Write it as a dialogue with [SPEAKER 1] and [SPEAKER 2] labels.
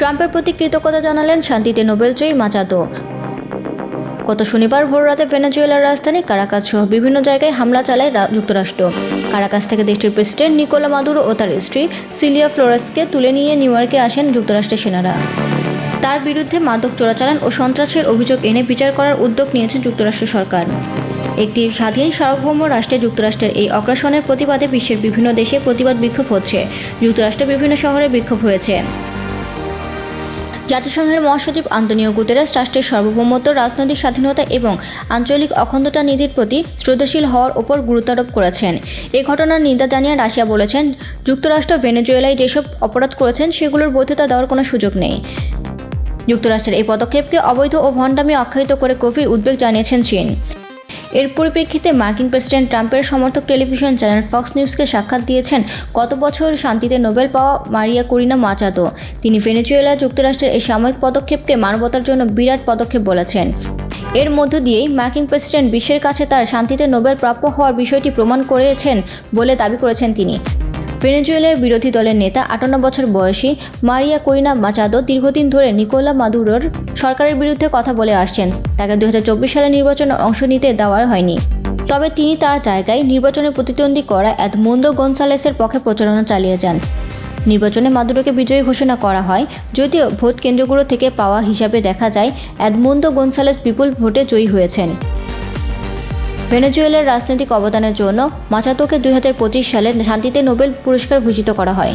[SPEAKER 1] ট্রাম্পের প্রতি কৃতজ্ঞতা জানালেন শান্তিতে নোবেলজয়ী মাচাদো। গত শনিবার ভোররাতে ভেনেজুয়েলার রাজধানী কারাকাস সহ বিভিন্ন জায়গায় হামলা চালায় যুক্তরাষ্ট্র। কারাকাস থেকে দেশটির প্রেসিডেন্ট নিকোলা মাদুরো ও তার স্ত্রী সিলিয়া ফ্লোরেসকে তুলে নিয়ে নিউ ইয়র্কে আসেন যুক্তরাষ্ট্রের সেনারা। তার বিরুদ্ধে মাদক চোরাচালান ও সন্ত্রাসের অভিযোগ এনে বিচার করার উদ্যোগ নিয়েছে যুক্তরাষ্ট্র সরকার। একটি স্বাধীন সার্বভৌম রাষ্ট্রে যুক্তরাষ্ট্রের এই অগ্রাসনের প্রতিবাদে বিশ্বের বিভিন্ন দেশে প্রতিবাদ বিক্ষোভ হচ্ছে। যুক্তরাষ্ট্রের বিভিন্ন শহরে বিক্ষোভ হয়েছে। জাতিসংঘের মহাসচিব আন্তোনিও গুতেরেস রাষ্ট্রের সার্বভৌমত্ব, রাজনৈতিক স্বাধীনতা এবং আঞ্চলিক অখণ্ডতা নীতির প্রতি শ্রদ্ধাশীল হওয়ার ওপর গুরুত্বারোপ করেছেন। এই ঘটনার নিন্দা জানিয়ে রাশিয়া বলেছেন, যুক্তরাষ্ট্র ভেনেজুয়েলায় যেসব অপরাধ করেছেন সেগুলোর বৈধতা দেওয়ার কোনো সুযোগ নেই। যুক্তরাষ্ট্রের এই পদক্ষেপকে অবৈধ ও ভণ্ডামি আখ্যায়িত করে গভীর উদ্বেগ জানিয়েছেন চীন। এর পরিপ্রেক্ষিতে মার্কিন প্রেসিডেন্ট ট্রাম্পের সমর্থক টেলিভিশন চ্যানেল ফক্স নিউজকে সাক্ষাৎ দিয়েছেন গত বছর শান্তিতে নোবেল পাওয়া মারিয়া করিনা মাচাদো। তিনি ভেনেজুয়েলা যুক্তরাষ্ট্রের এই সাময়িক পদক্ষেপকে মানবতার জন্য বিরাট পদক্ষেপ বলেছেন। এর মধ্য দিয়েই মার্কিন প্রেসিডেন্ট বিশ্বের কাছে তার শান্তিতে নোবেল প্রাপ্য হওয়ার বিষয়টি প্রমাণ করেছেন বলে দাবি করেছেন তিনি। ভেনেজুয়েলার বিরোধী দলের নেতা 58 বছর বয়সী মারিয়া করিনা মাচাদো দীর্ঘদিন ধরে নিকোলা মাদুরোর সরকারের বিরুদ্ধে কথা বলে আসছেন। তাকে 2024 সালে নির্বাচনে অংশ নিতে দেওয়া হয়নি। তবে তিনি তার জায়গায় নির্বাচনে প্রতিদ্বন্দ্বী করা এদমুন্দো গনসালেসের পক্ষে প্রচারণা চালিয়ে যান। নির্বাচনে মাদুরোকে বিজয়ী ঘোষণা করা হয়, যদিও ভোট কেন্দ্রগুলো থেকে পাওয়া হিসাবে দেখা যায় এদমুন্দো গনসালেস বিপুল ভোটে জয়ী হয়েছেন। ভেনেজুয়েলার রাজনৈতিক অবদানের জন্য মাচাদোকে 2025 সালে শান্তিতে নোবেল পুরস্কার ভূষিত করা হয়।